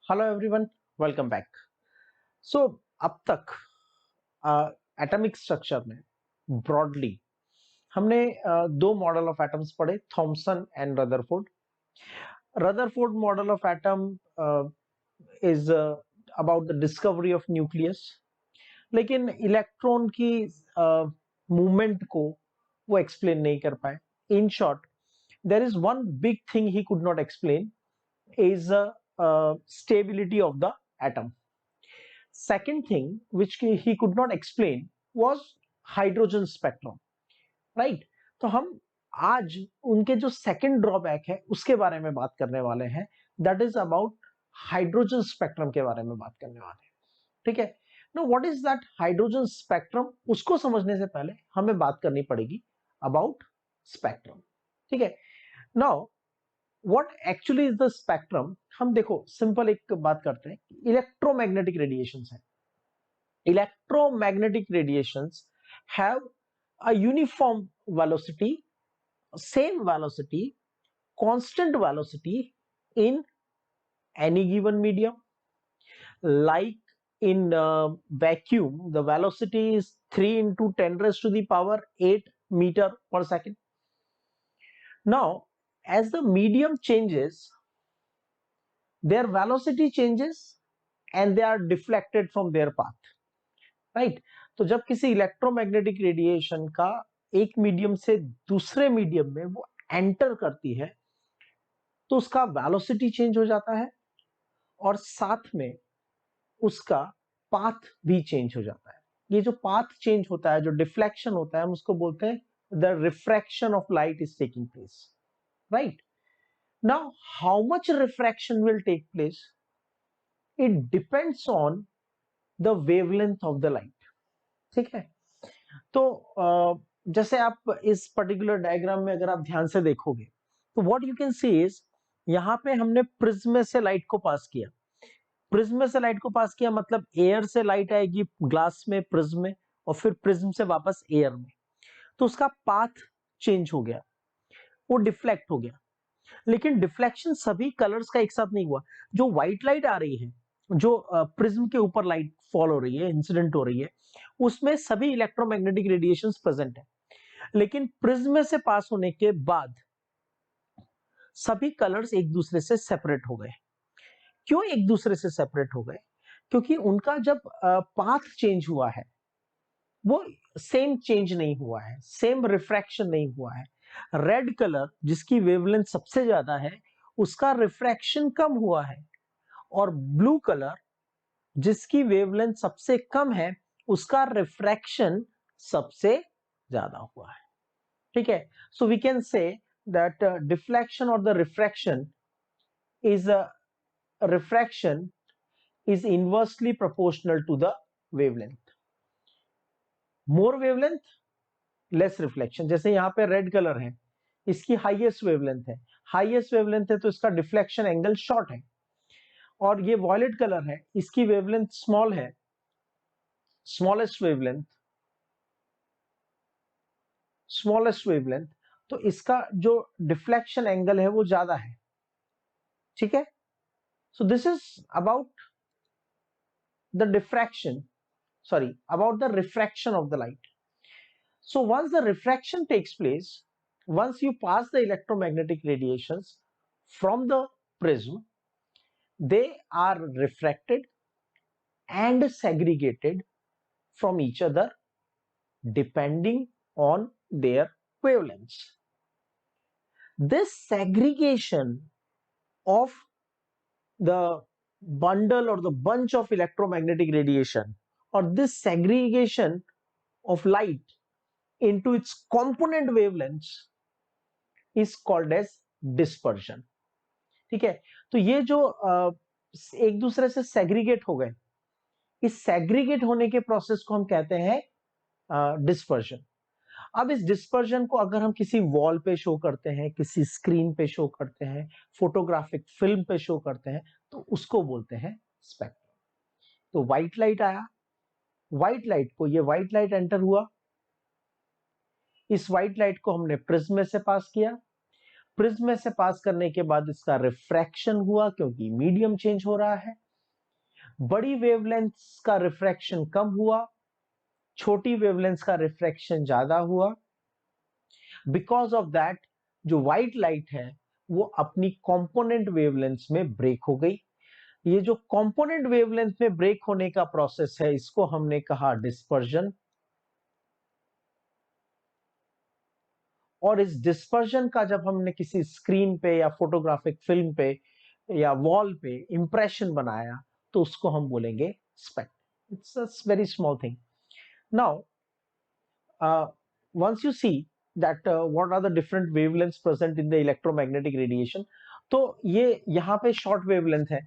Hello everyone, welcome back. So अब तक atomic structure में ब्रॉडली हमने दो मॉडल ऑफ एटम्स पढ़े, Thomson and Rutherford. Rutherford model of atom is about the discovery of nucleus, लेकिन electron की movement को वो एक्सप्लेन नहीं कर पाए। In short, there is one big thing he could not explain, is stability of the atom. Second thing which he could not explain was hydrogen spectrum, right? तो हम आज उनके जो सेकंड ड्रॉबैक है उसके बारे में बात करने वाले हैं, that is about hydrogen spectrum के बारे में बात करने वाले हैं। ठीक है। No, what is that hydrogen spectrum? उसको समझने से पहले हमें बात करनी पड़ेगी अबाउट स्पेक्ट्रम। ठीक है। Now what actually is the spectrum? हम देखो सिंपल एक बात करते हैं, इलेक्ट्रोमैग्नेटिक रेडिएशंस है। Electromagnetic radiations have a uniform velocity, same velocity, constant velocity in any given medium. Like in vacuum, the velocity is 3 into 10 raised to the power 8 meter per second. Now, as the medium changes, their velocity changes and they are deflected from their path, right? तो जब किसी electromagnetic radiation का एक medium से दूसरे medium में वो enter करती है तो उसका वेलोसिटी चेंज हो जाता है और साथ में उसका पाथ भी चेंज हो जाता है। ये जो पाथ चेंज होता है, जो डिफ्लेक्शन होता है, हम उसको बोलते हैं the refraction of light is taking place, right? Now, how much refraction will take place? It depends on the wavelength of the light. ठीक है। तो जैसे आप इस पर्टिकुलर डायग्राम में अगर आप ध्यान से देखोगे तो what you can see is, यहां पे हमने प्रिज्म में से लाइट को पास किया। प्रिज्म में से लाइट को पास किया मतलब एयर से लाइट आएगी ग्लास में, प्रिज्म में, और फिर प्रिज्म से वापस एयर में। तो उसका पाथ चेंज हो गया, वो डिफ्लेक्ट हो गया। लेकिन डिफ्लेक्शन सभी कलर्स का एक साथ नहीं हुआ। जो व्हाइट लाइट आ रही है, जो प्रिज्म के ऊपर लाइट फॉल हो रही है, इंसिडेंट हो रही है, उसमें सभी इलेक्ट्रोमैग्नेटिक रेडिएशंस प्रेजेंट है। लेकिन प्रिज्म में से पास होने के बाद सभी कलर्स एक दूसरे से सेपरेट हो गए। क्यों एक दूसरे से सेपरेट हो गए? क्योंकि उनका जब पाथ चेंज हुआ है वो सेम चेंज नहीं हुआ है, सेम रिफ्रैक्शन नहीं हुआ है। रेड कलर जिसकी वेवलेंथ सबसे ज्यादा है उसका रिफ्रैक्शन कम हुआ है, और ब्लू कलर जिसकी वेवलेंथ सबसे कम है उसका रिफ्रैक्शन सबसे ज्यादा हुआ है। ठीक है। So we can say that deflection और the refraction is refraction is inversely proportional to the wavelength. More wavelength, less reflection. जैसे यहां पे रेड कलर है, इसकी हाईएस्ट वेवलेंथ है, हाईएस्ट वेवलेंथ है तो इसका डिफ्लेक्शन एंगल शॉर्ट है। और ये वॉयलेट कलर है, इसकी वेवलेंथ स्मॉल है, स्मॉलेस्ट वेवलेंथ, स्मॉलेस्ट वेवलेंथ, तो इसका जो डिफ्लेक्शन एंगल है वो ज्यादा है। ठीक है। So this is about the diffraction, sorry, about the refraction of the light. So once the refraction takes place, once you pass the electromagnetic radiations from the prism, they are refracted and segregated from each other depending on their wavelengths. This segregation of the bundle or the bunch of electromagnetic radiation, or this segregation of light into its component wavelengths is called as dispersion. ठीक है। तो ये जो एक दूसरे से segregate हो गए, इस सेग्रीगेट होने के प्रोसेस को हम कहते हैं डिस्पर्जन। अब इस डिस्पर्जन को अगर हम किसी वॉल पे शो करते हैं, किसी स्क्रीन पे शो करते हैं, फोटोग्राफिक फिल्म पे शो करते हैं, तो उसको बोलते हैं स्पेक्ट्रम। तो व्हाइट लाइट आया, व्हाइट लाइट को, ये व्हाइट लाइट एंटर हुआ, इस व्हाइट लाइट को हमने प्रिज्म में से पास किया, प्रिज्म में से पास करने के बाद इसका रिफ्रैक्शन हुआ क्योंकि मीडियम चेंज हो रहा है। बड़ी वेवलेंथ का रिफ्रैक्शन कम हुआ, छोटी वेवलेंथ का रिफ्रैक्शन ज्यादा हुआ। बिकॉज ऑफ दैट जो व्हाइट लाइट है वो अपनी कंपोनेंट वेवलेंथ में ब्रेक हो गई। ये जो कंपोनेंट वेवलेंथ में ब्रेक होने का प्रोसेस है इसको हमने कहा डिस्पर्जन। और इस डिस्पर्जन का जब हमने किसी स्क्रीन पे या फोटोग्राफिक फिल्म पे या वॉल पे इंप्रेशन बनाया तो उसको हम बोलेंगे स्पेक्ट। It's a very small thing. Now once you see that what are the different wavelengths present in the electromagnetic radiation, तो ये यहाँ पे शॉर्ट वेवलेंथ है,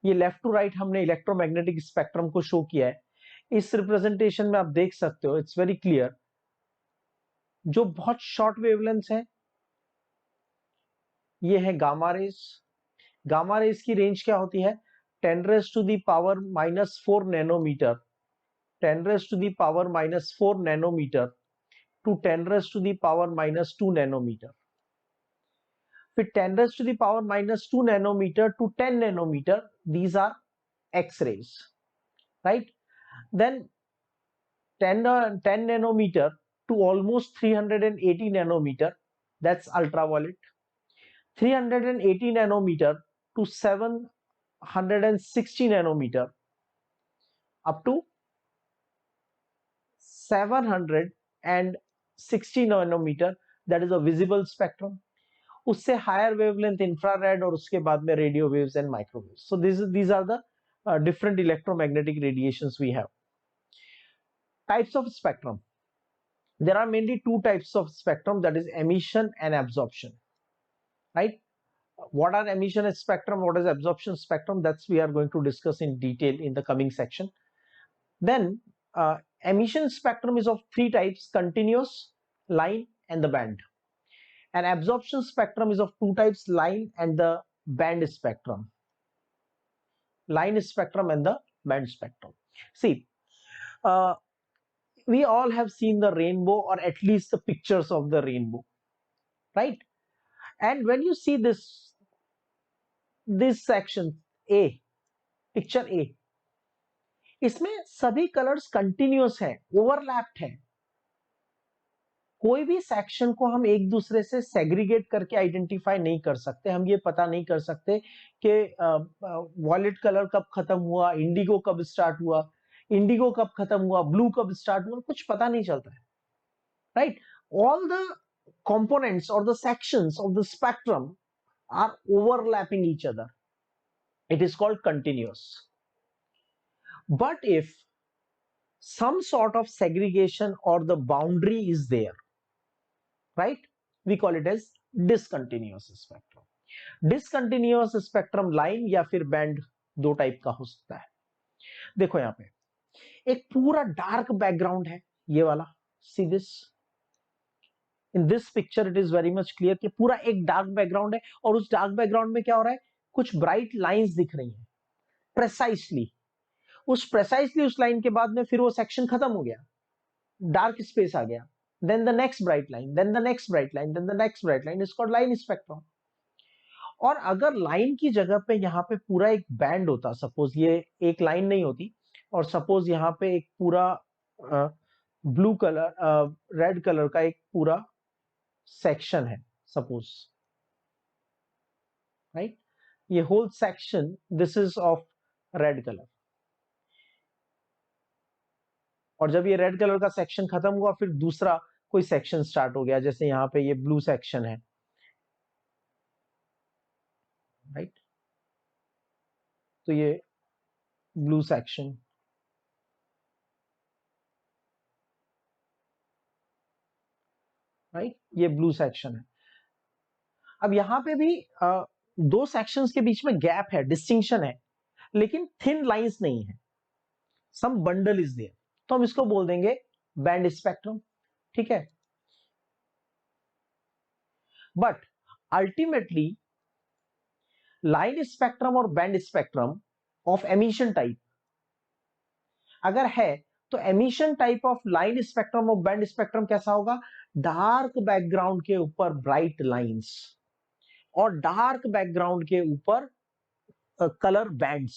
ये लेफ्ट टू राइट हमने इलेक्ट्रोमैग्नेटिक स्पेक्ट्रम को शो किया है। इस रिप्रेजेंटेशन में आप देख सकते हो, इट्स वेरी क्लियर, जो बहुत शॉर्ट वेवलेंथ है ये है गामा रेज। गामा रेज की रेंज क्या होती है? 10 raised to the power -4 nanometre, 10 raised to the power -4 nanometre to 10 raised to the power -2 nanometre. फिर 10 raised to the power -2 nanometre to 10 nanometre, these are X-rays, right? Then 10 nanometer to almost 380 nanometer, that's ultraviolet. 380 nanometer to 760 nanometer up to 760 nanometer, that is a visible spectrum. उससे higher wavelength infrared और उसके बाद में radio waves and microwaves. So these are the different electromagnetic radiations we have. Types of spectrum. There are mainly two types of spectrum, that is emission and absorption, right? What are emission spectrum, what is absorption spectrum, that's we are going to discuss in detail in the coming section. Then emission spectrum is of three types: continuous, line and the band. And absorption spectrum is of two types: line and the band spectrum. Line spectrum and the band spectrum. See, we all have seen the rainbow, or at least the pictures of the rainbow, right? And when you see this section A, picture A, इसमें सभी colours continuous हैं, overlapped हैं। कोई भी section को हम एक दूसरे से सेग्रीगेट करके आइडेंटिफाई नहीं कर सकते। हम ये पता नहीं कर सकते कि वॉयलेट कलर कब खत्म हुआ, इंडिगो कब स्टार्ट हुआ, इंडिगो कब खत्म हुआ, ब्लू कब स्टार्ट हुआ, कुछ पता नहीं चलता है, right? All the components or the sections of the spectrum are overlapping each other. It is called continuous. But if some sort of segregation or the boundary is there, right, we call it as discontinuous spectrum. Discontinuous spectrum line या फिर band दो type का हो सकता है। देखो यहाँ पे एक पूरा डार्क बैकग्राउंड है, ये वाला, see this, in this picture it is very much clear कि पूरा एक डार्क बैकग्राउंड है और उस डार्क बैकग्राउंड में क्या हो रहा है, कुछ ब्राइट लाइंस दिख रही हैं प्रेसाइसली। उस लाइन के बाद में फिर वो सेक्शन खत्म हो गया, डार्क स्पेस आ गया, then the next bright line, then the next bright line, then the next bright line, is called line spectrum. और अगर लाइन की जगह पे यहाँ पे पूरा एक बैंड होता, सपोज ये एक लाइन नहीं होती, और सपोज यहाँ पे एक पूरा ब्लू कलर, रेड कलर का एक पूरा सेक्शन है सपोज, राइट, ये whole section this is of red colour, और जब ये रेड कलर का सेक्शन खत्म हुआ फिर दूसरा कोई सेक्शन स्टार्ट हो गया, जैसे यहाँ पे ये ब्लू सेक्शन है, राइट, तो ये ब्लू सेक्शन, राइट, ये ब्लू सेक्शन है। अब यहाँ पे भी दो सेक्शंस के बीच में गैप है, डिस्टिंक्शन है, लेकिन थिन लाइंस नहीं है, सम बंडल इज देयर, तो हम इसको बोल देंगे बैंड स्पेक्ट्रम, ठीक है। बट अल्टीमेटली लाइन स्पेक्ट्रम और band spectrum of emission type अगर है तो emission type of line spectrum और बैंड स्पेक्ट्रम कैसा होगा, डार्क बैकग्राउंड के ऊपर ब्राइट लाइंस और डार्क बैकग्राउंड के ऊपर कलर बैंड्स,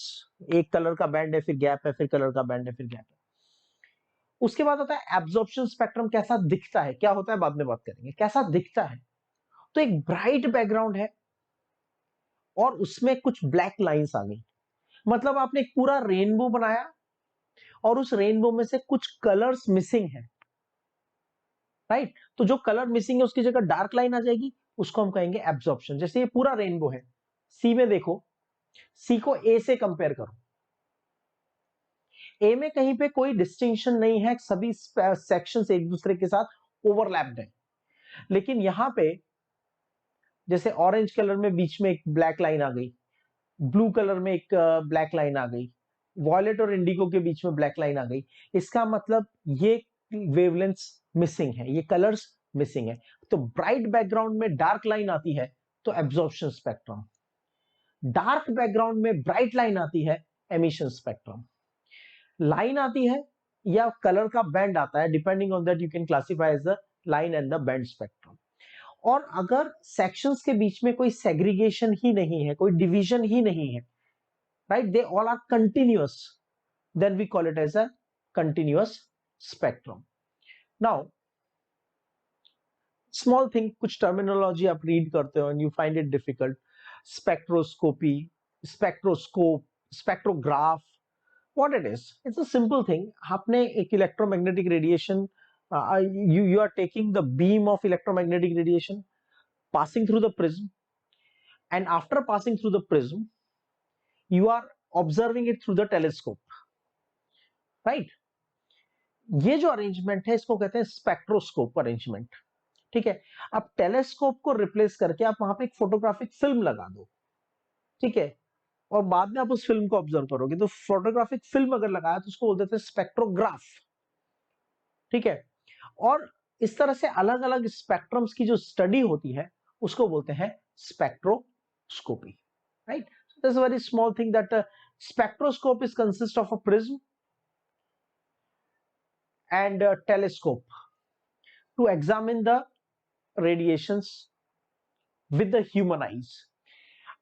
एक कलर का बैंड है फिर गैप है, फिर कलर का बैंड है फिर गैप है। उसके बाद होता है एब्जॉर्प्शन स्पेक्ट्रम, कैसा दिखता है, क्या होता है बाद में बात करेंगे, कैसा दिखता है। तो एक ब्राइट बैकग्राउंड है और उसमें कुछ ब्लैक लाइंस आ गई, मतलब आपने एक पूरा रेनबो बनाया और उस रेनबो में से कुछ कलर्स मिसिंग है, राइट। तो जो कलर मिसिंग है उसकी जगह डार्क लाइन आ जाएगी, उसको हम कहेंगे एब्जॉर्प्शन। जैसे ये पूरा रेनबो है, सी में देखो, सी को ए से कंपेयर करो, ए में कहीं पे कोई डिस्टिंक्शन नहीं है, सभी सेक्शंस एक दूसरे के साथ ओवरलैप्ड है। लेकिन यहां पे जैसे ऑरेंज कलर में बीच में एक ब्लैक लाइन आ गई, ब्लू कलर में एक ब्लैक लाइन आ गई, वॉयलेट और इंडिगो के बीच में ब्लैक लाइन आ गई, इसका मतलब ये वेवलेंथ्स मिसिंग है, ये कलर्स मिसिंग है। तो ब्राइट बैकग्राउंड में डार्क लाइन आती है तो एब्जॉर्प्शन स्पेक्ट्रम, डार्क बैकग्राउंड में ब्राइट लाइन आती है एमिशन स्पेक्ट्रम। लाइन आती है या कलर का बैंड आता है, depending on that you can classify as the line and the band spectrum. और अगर सेक्शंस के बीच में कोई सेग्रीगेशन ही नहीं है, कोई डिवीजन ही नहीं है, right, they all are continuous, then we call it as a continuous spectrum. Now small thing, कुछ terminology आप read करते हो and you find it difficult, spectroscopy, spectroscope, spectrograph, what it is, it's a simple thing. आपने एक electromagnetic radiation, you are taking the beam of electromagnetic radiation passing through the prism, and after passing through the prism you are observing it through the telescope, right. ये जो arrangement है इसको कहते हैं spectroscope arrangement, ठीक है। अब telescope को रिप्लेस करके आप वहां पे एक फोटोग्राफिक फिल्म लगा दो, ठीक है, और बाद में आप उस फिल्म को ऑब्जर्व करोगे, तो फोटोग्राफिक फिल्म अगर लगाया तो उसको बोल देते हैं स्पेक्ट्रोग्राफ, ठीक है। और इस तरह से अलग अलग स्पेक्ट्रम्स की जो स्टडी होती है उसको बोलते हैं spectroscopy, right. This is very small thing that spectroscope is consist of a prism and a telescope to examine the radiations with the human eyes.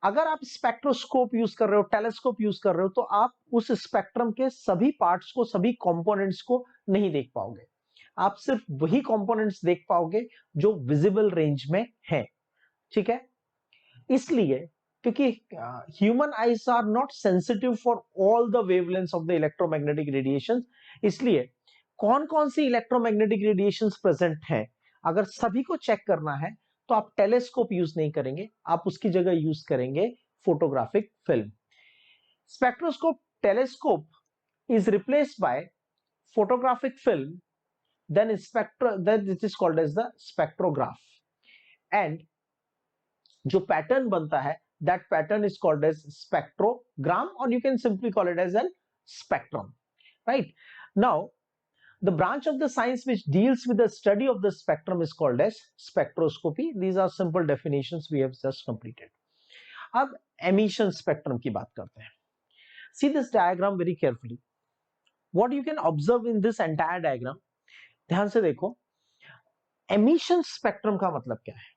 अगर आप स्पेक्ट्रोस्कोप यूज कर रहे हो, टेलीस्कोप यूज कर रहे हो, तो आप उस स्पेक्ट्रम के सभी पार्ट्स को, सभी कंपोनेंट्स को नहीं देख पाओगे, आप सिर्फ वही कंपोनेंट्स देख पाओगे जो विजिबल रेंज में है, ठीक है। इसलिए क्योंकि human eyes are not sensitive for all the wavelengths of the electromagnetic radiation, इसलिए कौन कौन सी इलेक्ट्रोमैग्नेटिक रेडिएशंस प्रेजेंट हैं, अगर सभी को चेक करना है तो आप टेलीस्कोप यूज नहीं करेंगे, आप उसकी जगह यूज करेंगे photographic film. Spectroscope telescope is replaced by photographic film, then it is called as the spectrograph, and जो पैटर्न बनता है that pattern is called as spectrogram, or you can simply call it as a spectrum, right. Now the branch of the science which deals with the study of the spectrum is called as spectroscopy. These are simple definitions we have just completed. अब emission spectrum की बात करते हैं. See this diagram very carefully. What you can observe in this entire diagram, ध्यान से देखो, emission spectrum का मतलब क्या है?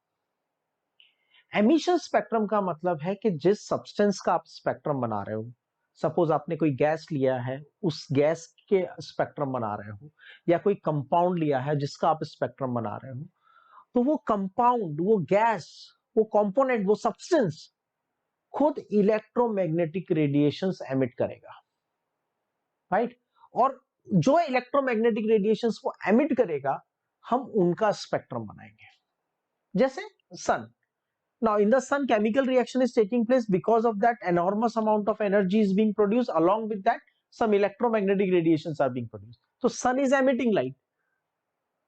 emission spectrum का मतलब है कि जिस substance का आप spectrum बना रहे हो, सपोज आपने कोई गैस लिया है, उस गैस के स्पेक्ट्रम बना रहे हो, या कोई कंपाउंड लिया है जिसका आप स्पेक्ट्रम बना रहे हो, तो वो कंपाउंड, वो गैस, वो कंपोनेंट, वो सब्सटेंस खुद इलेक्ट्रोमैग्नेटिक रेडिएशंस एमिट करेगा, राइट। और जो इलेक्ट्रोमैग्नेटिक रेडिएशंस वो एमिट करेगा, हम उनका स्पेक्ट्रम बनाएंगे, जैसे सन। Now in the sun chemical reaction is taking place, because of that enormous amount of energy is being produced, along with that some electromagnetic radiations are being produced. So sun is emitting light,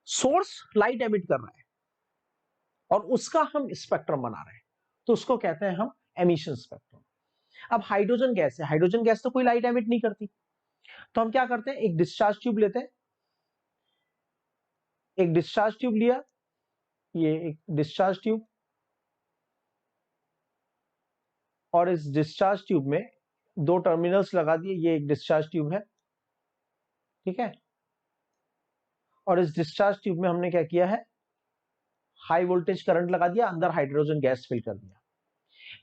source light emit कर रहा है और उसका हम spectrum बना रहे हैं, तो उसको कहते हैं हम एमिशन स्पेक्ट्रम। अब हाइड्रोजन गैस है, हाइड्रोजन गैस तो कोई लाइट एमिट नहीं करती, तो हम क्या करते हैं, एक डिस्चार्ज ट्यूब लेते हैं, एक डिस्चार्ज ट्यूब लिया, ये एक डिस्चार्ज ट्यूब, और इस डिस्चार्ज ट्यूब में दो टर्मिनल्स लगा दिए, ये एक डिस्चार्ज ट्यूब है, ठीक है। और इस डिस्चार्ज ट्यूब में हमने क्या किया है, हाई वोल्टेज करंट लगा दिया, अंदर हाइड्रोजन गैस फिल कर दिया।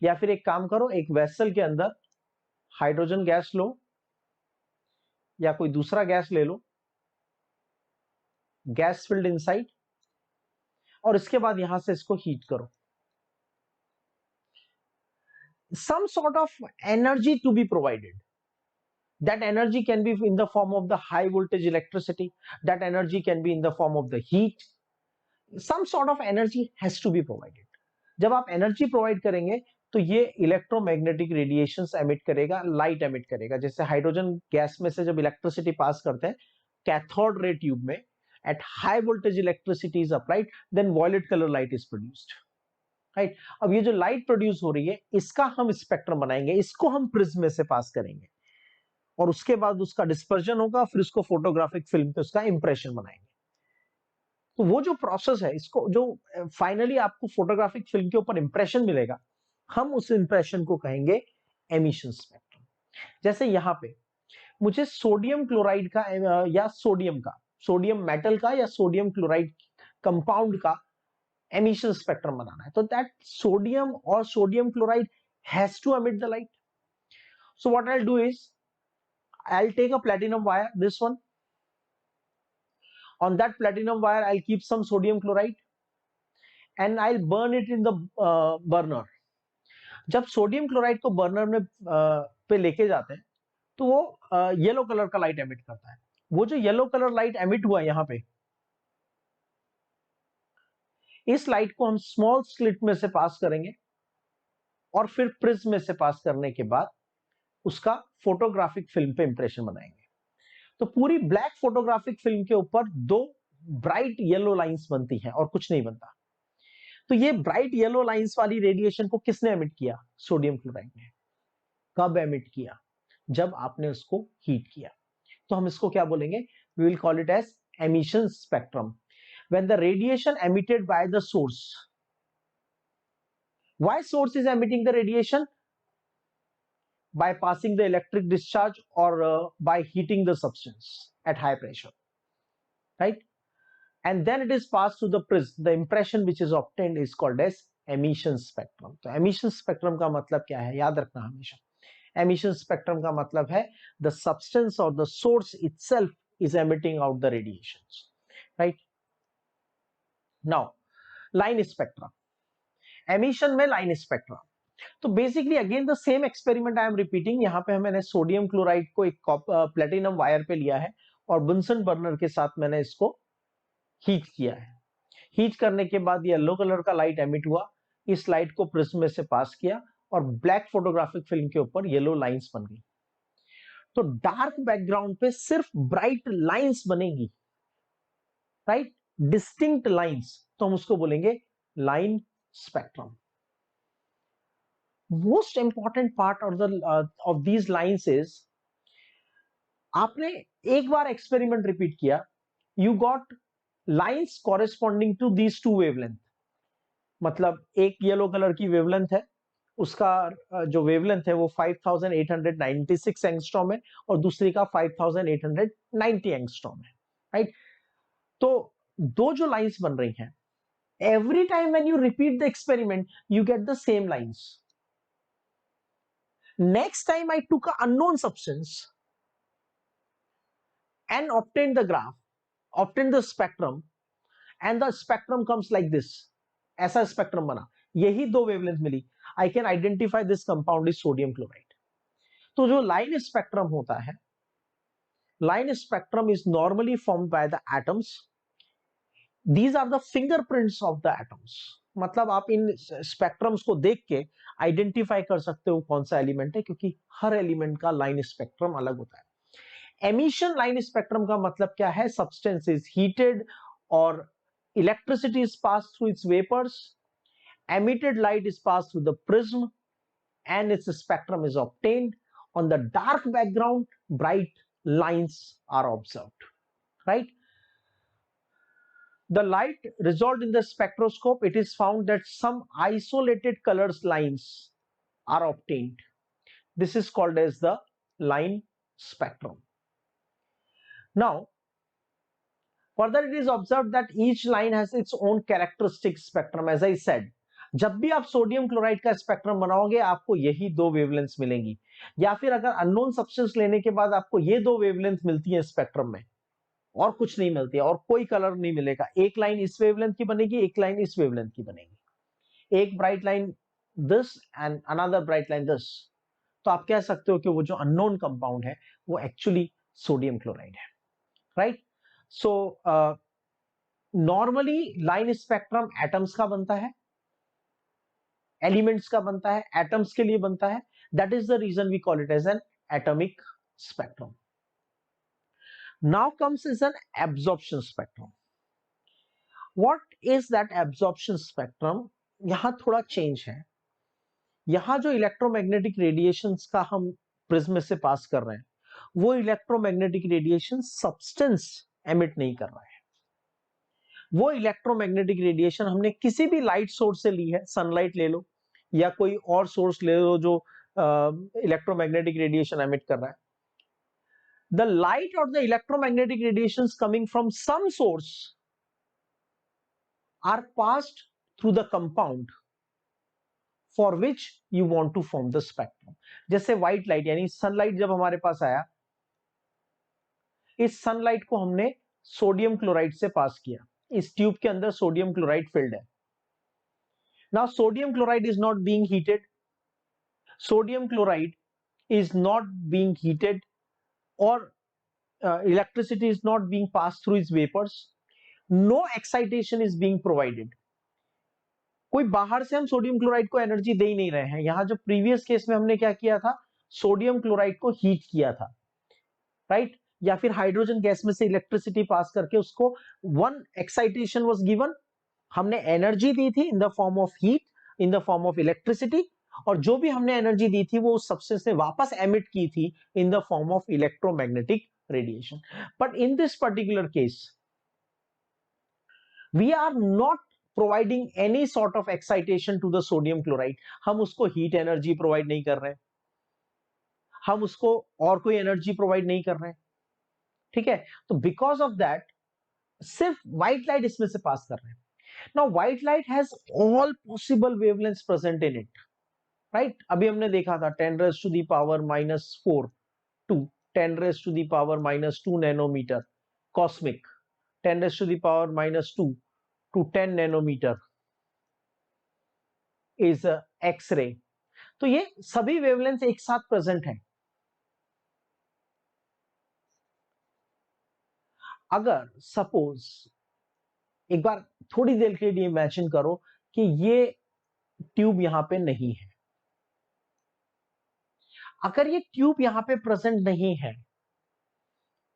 या फिर एक काम करो, एक वेसल के अंदर हाइड्रोजन गैस लो या कोई दूसरा गैस ले लो, गैस फिल्ड इनसाइड, और इसके बाद यहां से इसको हीट करो। some sort of energy to be provided. That energy can be in the form of the high voltage electricity, that energy can be in the form of the heat. Some sort of energy has to be provided. जब आप energy provide करेंगे तो ये electromagnetic radiations emit करेगा, light emit करेगा। जैसे hydrogen gas में से जब इलेक्ट्रिसिटी पास करते हैं कैथोड रे ट्यूब में, at high voltage electricity is applied, then violet colour light is produced, right. अब ये जो लाइट प्रोड्यूस हो रही है इसका हम स्पेक्ट्रम बनाएंगे, इसको हम प्रिज्म में से पास करेंगे और उसके बाद उसका डिस्पर्जन होगा, फिर उसको फोटोग्राफिक फिल्म पे उसका इंप्रेशन बनाएंगे। तो वो जो प्रोसेस है, इसको जो फाइनली आपको फोटोग्राफिक फिल्म के ऊपर इंप्रेशन मिलेगा, हम उस इंप्रेशन को कहेंगे एमिशन स्पेक्ट्रम। जैसे यहां पे मुझे सोडियम क्लोराइड का या सोडियम मेटल का या सोडियम क्लोराइड कंपाउंड का emission spectrum बनाना है, तो that sodium or sodium chloride has to emit the light. So what I'll do is I'll take a platinum wire, this one. On that platinum wire I'll keep some sodium chloride and I'll burn it in the burner. जब sodium chloride को burner में पे लेके जाते हैं तो वो yellow colour का लाइट एमिट करता है। वो जो येलो कलर लाइट एमिट हुआ यहां पे, इस लाइट को हम स्मॉल स्लिट में से पास करेंगे और फिर प्रिज्म में से पास करने के बाद उसका फोटोग्राफिक फिल्म पे इंप्रेशन बनाएंगे। तो पूरी ब्लैक फोटोग्राफिक फिल्म के ऊपर दो ब्राइट येलो लाइंस बनती हैं और कुछ नहीं बनता। तो ये ब्राइट येलो लाइंस वाली रेडिएशन को किसने एमिट किया? सोडियम क्लोराइड ने। कब एमिट किया? जब आपने उसको हीट किया। तो हम इसको क्या बोलेंगे? We will call it as emission spectrum. When the radiation emitted by the source, why source is emitting the radiation? by passing the electric discharge or by heating the substance at high pressure, right? And then it is passed to the prism. The impression which is obtained is called as emission spectrum. तो emission spectrum का मतलब क्या है? याद रखना हमेशा, emission spectrum का मतलब है the substance or the source itself is emitting out the radiations, right? Now line spectra, emission में line spectra। तो basically again the same experiment I am repeating. यहां पे मैंने सोडियम क्लोराइड को एक प्लेटिनम वायर पे लिया है और बुनसन बर्नर के साथ मैंने इसको हीट किया है। हीट करने के बाद येलो कलर का लाइट एमिट हुआ, इस लाइट को प्रिज्म में से पास किया और ब्लैक फोटोग्राफिक फिल्म के ऊपर येलो लाइंस बन गई। तो डार्क बैकग्राउंड पे सिर्फ ब्राइट लाइंस बनेगी, राइट, डिस्टिंक्ट लाइंस, तो हम उसको बोलेंगे line spectrum. Most important part of these lines is, आपने एक बार एक्सपेरिमेंट रिपीट किया, you got lines corresponding to these two wavelength। मतलब एक येलो कलर की वेवलेंथ है, उसका जो वेवलेंथ है वो 5896 एंगस्ट्रॉम है और दूसरी का 5890 एंगस्ट्रॉम है, राइट। तो दो जो लाइंस बन रही हैं, every time when you repeat the experiment you get the same lines. Next time I took an unknown substance and obtained the graph, obtained the spectrum, and the spectrum comes like this. ऐसा spectrum बना, यही दो wavelength मिली, I can identify this compound is sodium chloride। तो जो line spectrum होता है, line spectrum is normally formed by the atoms. These are the fingerprints of the atoms। मतलब आप इन स्पेक्ट्रम्स को देख के आइडेंटिफाई कर सकते हो कौन सा एलिमेंट है, क्योंकि हर एलिमेंट का लाइन स्पेक्ट्रम अलग होता है। एमिशन लाइन स्पेक्ट्रम का मतलब क्या है? सब्सटेंस इज हीटेड और electricity is pass through its vapours, emitted light is passed through the prism and its spectrum is obtained। on the dark background bright lines are observed, right? The light resolved in the spectroscope, it is found that some isolated colors lines are obtained। This is called as the line spectrum। Now Further, it is observed that each line has its own characteristic spectrum. As I said, जब भी आप sodium chloride का spectrum बनाओगे आपको यही दो wavelengths मिलेंगी, या फिर अगर अननोन सब्सटेंस लेने के बाद आपको ये दो वेवलेंथ मिलती है स्पेक्ट्रम में, और कुछ नहीं मिलती है, और कोई कलर नहीं मिलेगा। एक लाइन इस वेवलेंथ की बनेगी, एक लाइन इस वेवलेंथ की बनेगी, एक bright line this and another bright line this. तो आप कह सकते हो कि वो जो अननोन कंपाउंड है वो एक्चुअली सोडियम क्लोराइड है, right. So normally line spectrum atoms का बनता है, एलिमेंट्स का बनता है, एटम्स के लिए बनता है। That is the reason we call it as an atomic spectrum. Now comes is an absorption spectrum. What is that absorption spectrum? यहां थोड़ा चेंज है। यहां जो इलेक्ट्रोमैग्नेटिक रेडिएशंस का हम प्रिज्म से पास कर रहे हैं, वो इलेक्ट्रोमैग्नेटिक रेडिएशन सब्सटेंस एमिट नहीं कर रहा है। वो इलेक्ट्रोमैग्नेटिक रेडिएशन हमने किसी भी लाइट सोर्स से ली है, सनलाइट ले लो या कोई और सोर्स ले लो जो इलेक्ट्रोमैग्नेटिक रेडिएशन एमिट कर रहा है। द लाइट और the electromagnetic radiations coming from some source are passed through the compound for which you want to form the spectrum. जैसे व्हाइट लाइट यानी सनलाइट जब हमारे पास आया, इस सनलाइट को हमने सोडियम क्लोराइड से पास किया, इस ट्यूब के अंदर सोडियम क्लोराइड फिल्ड है। Now sodium chloride is not being heated, sodium chloride is not being heated or electricity is not being passed through its vapors, no excitation is being provided। कोई बाहर से हम sodium chloride को energy दे ही नहीं रहे हैं। यहां जो प्रीवियस केस में हमने क्या किया था, सोडियम क्लोराइड को हीट किया था, राइट, या फिर हाइड्रोजन गैस में से इलेक्ट्रिसिटी पास करके उसको वन एक्साइटेशन वाज गिवन, हमने एनर्जी दी थी in the form of heat, in the form of electricity, और जो भी हमने एनर्जी दी थी वो उस सबस्टेंस ने वापस एमिट की थी in the form of electromagnetic radiation. But in this particular case we are not providing any sort of excitation to the sodium chloride. हम उसको हीट एनर्जी प्रोवाइड नहीं कर रहे हैं, हम उसको और कोई एनर्जी प्रोवाइड नहीं कर रहे हैं, ठीक है। तो बिकॉज ऑफ दैट सिर्फ व्हाइट लाइट इसमें से पास कर रहे हैं। Now white light has all possible wavelengths present in it, right. अभी हमने देखा था 10 raised to the power -4 to 10 raised to the power -2 nanometre cosmic, 10 raised to the power -2 to 10 nanometre is X-ray. तो ये सभी वेवलेंथ एक साथ present हैं। अगर सपोज एक बार थोड़ी देर के लिए इमेजिन करो कि ये ट्यूब यहां पे नहीं है, अगर ये ट्यूब यहां पे प्रेजेंट नहीं है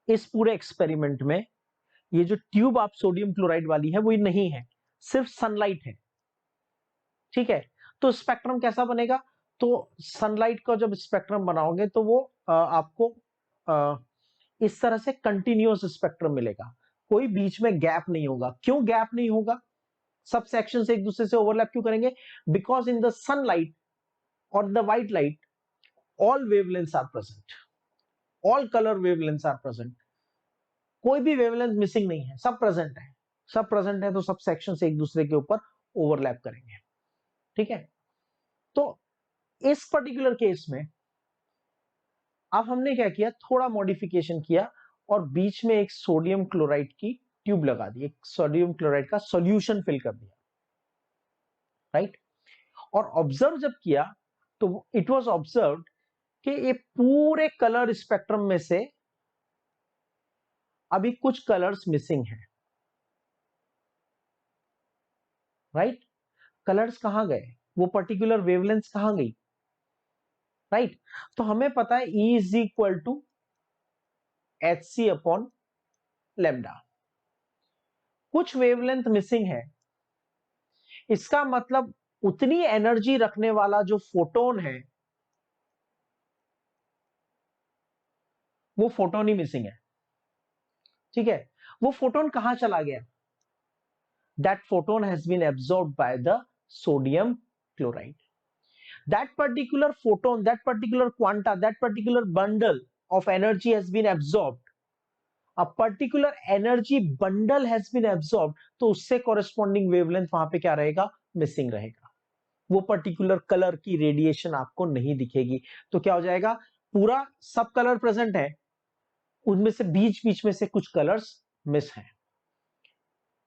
इस पूरे एक्सपेरिमेंट में, ये जो ट्यूब आप सोडियम क्लोराइड वाली है वो नहीं है, सिर्फ सनलाइट है, ठीक है। तो स्पेक्ट्रम कैसा बनेगा? तो सनलाइट का जब स्पेक्ट्रम बनाओगे तो वो आपको इस तरह से कंटिन्यूअस स्पेक्ट्रम मिलेगा, कोई बीच में गैप नहीं होगा। क्यों गैप नहीं होगा? सब सेक्शन एक दूसरे से ओवरलैप क्यों करेंगे? बिकॉज इन द सनलाइट और the white light all wavelengths are present, all color wavelengths are present, कोई भी वेवलेंथ मिसिंग नहीं है, सब प्रेजेंट है। सब प्रेजेंट है तो सब सेक्शंस एक दूसरे के ऊपर ओवरलैप करेंगे, ठीक है। तो इस पर्टिकुलर केस में अब हमने क्या किया, थोड़ा मॉडिफिकेशन किया और बीच में एक सोडियम क्लोराइड की ट्यूब लगा दी, एक सोडियम क्लोराइड का सॉल्यूशन फिल कर दिया, राइट। और ऑब्जर्व जब किया तो इट वाज ऑब्जर्व्ड कि ये पूरे कलर स्पेक्ट्रम में से अभी कुछ कलर्स मिसिंग हैं, राइट। कलर्स कहां गए, वो पर्टिकुलर वेवलेंथ कहां गई, राइट। तो हमें पता है E is equal to hc upon lambda. कुछ वेवलेंथ मिसिंग है, इसका मतलब उतनी एनर्जी रखने वाला जो फोटोन है वो फोटोन ही मिसिंग है, ठीक है। वो फोटोन कहां चला गया? That photon has been absorbed by the sodium chloride. That particular photon, that particular quanta, that particular bundle of energy has been absorbed a particular energy bundle has been absorb, तो उससे corresponding wavelength वहां पे क्या रहेगा, missing रहेगा। वो particular colour की radiation आपको नहीं दिखेगी। तो क्या हो जाएगा, पूरा सब कलर प्रेजेंट है, उनमें से बीच बीच में से कुछ कलर्स मिस हैं।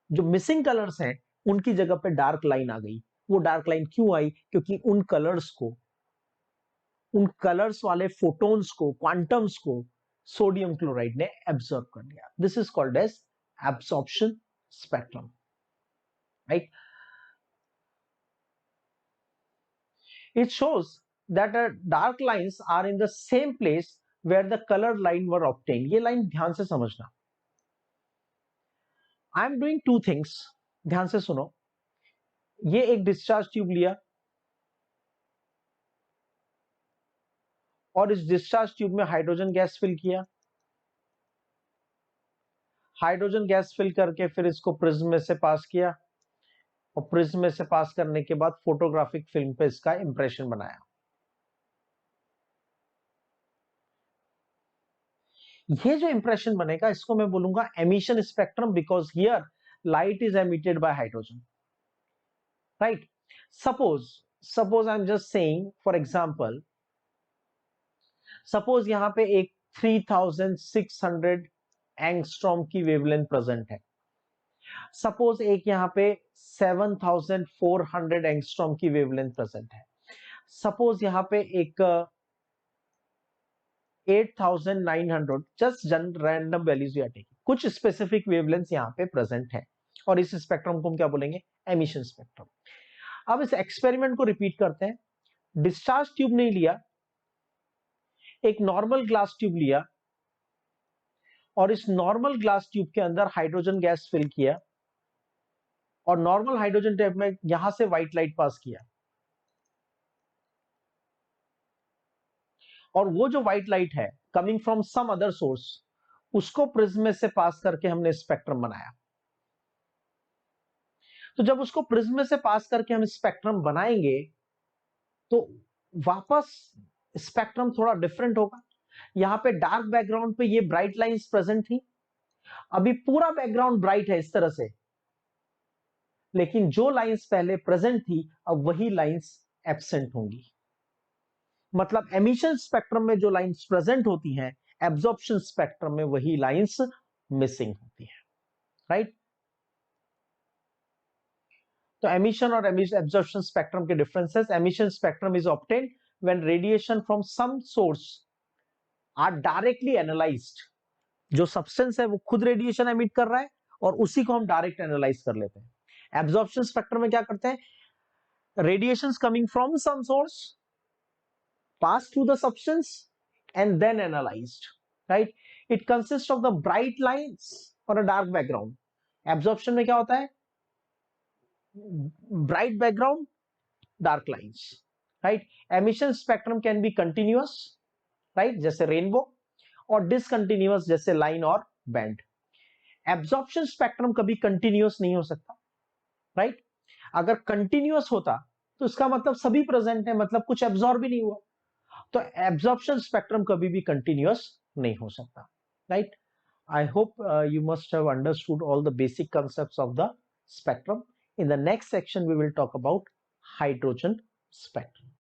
जो मिसिंग कलर्स हैं उनकी जगह पे डार्क लाइन आ गई। वो डार्क लाइन क्यों आई, क्योंकि उन कलर्स को, उन कलर्स वाले फोटोन्स को, क्वांटम्स को सोडियम क्लोराइड ने एब्सॉर्ब कर लिया। This is called as absorption spectrum, right. It shows that dark lines are in the same place where the colored line were obtained. ये लाइन ध्यान से समझना। I am doing two things, ध्यान से सुनो। ये एक डिस्चार्ज ट्यूब लिया और इस डिस्चार्ज ट्यूब में हाइड्रोजन गैस फिल किया। हाइड्रोजन गैस फिल करके फिर इसको प्रिज्म में से पास किया और प्रिज्म में से पास करने के बाद फोटोग्राफिक फिल्म पे इसका इंप्रेशन बनाया। ये जो इंप्रेशन बनेगा इसको मैं बोलूंगा emission spectrum, because here light is emitted by hydrogen, right. Suppose I am just saying, for example, suppose यहां पे एक 3600 एंगस्ट्रॉम की वेवलेंथ प्रेजेंट है। सपोज एक यहां पे 7400 एंगस्ट्रॉम की वेवलेंथ प्रेजेंट है। सपोज यहां पे एक 8900, just random values we are taking, कुछ स्पेसिफिक वेवलेंथ यहां पे प्रेजेंट है और इस स्पेक्ट्रम को हम क्या बोलेंगे, एमिशन स्पेक्ट्रम। अब इस एक्सपेरिमेंट को रिपीट करते हैं। डिस्चार्ज ट्यूब नहीं लिया, एक नॉर्मल ग्लास ट्यूब लिया और इस नॉर्मल ग्लास ट्यूब के अंदर हाइड्रोजन गैस फिल किया और नॉर्मल हाइड्रोजन ट्यूब में यहां से व्हाइट लाइट पास किया और वो जो व्हाइट लाइट है coming from some other source, उसको प्रिज्म में से पास करके हमने स्पेक्ट्रम बनाया। तो जब उसको प्रिज्म में से पास करके हम स्पेक्ट्रम बनाएंगे तो वापस स्पेक्ट्रम थोड़ा डिफरेंट होगा। यहां पे डार्क बैकग्राउंड पे ये ब्राइट लाइंस प्रेजेंट थी, अभी पूरा बैकग्राउंड ब्राइट है इस तरह से, लेकिन जो लाइंस पहले प्रेजेंट थी अब वही लाइंस एब्सेंट होंगी। मतलब एमिशन स्पेक्ट्रम में जो लाइंस प्रेजेंट होती हैं, एब्जॉर्प्शन स्पेक्ट्रम में वही लाइंस मिसिंग होती हैं, राइट। तो एमिशन और एब्जॉर्प्शन स्पेक्ट्रम के differences, emission spectrum is obtained when radiation from some source are directly analysed. जो सब्सटेंस है वो खुद रेडिएशन एमिट कर रहा है और उसी को हम डायरेक्ट एनालाइज कर लेते हैं। एब्जॉर्प्शन स्पेक्ट्रम में क्या करते हैं, radiations coming from some source pass through the substance and then analyzed, right? It consists of the bright lines or a dark background. Absorption में क्या होता है, bright background, dark lines, right? Emission spectrum can be continuous, right, जैसे rainbow, और discontinuous जैसे line और band. Absorption spectrum कभी continuous नहीं हो सकता, राइट। अगर कंटिन्यूअस होता तो इसका मतलब सभी प्रेजेंट है, मतलब कुछ एब्जॉर्ब ही नहीं हुआ। तो एब्जॉर्प्शन स्पेक्ट्रम कभी भी कंटिन्यूअस नहीं हो सकता, right. I hope you must have understood all the basic concepts of the spectrum. In the next section we will talk about hydrogen spectrum.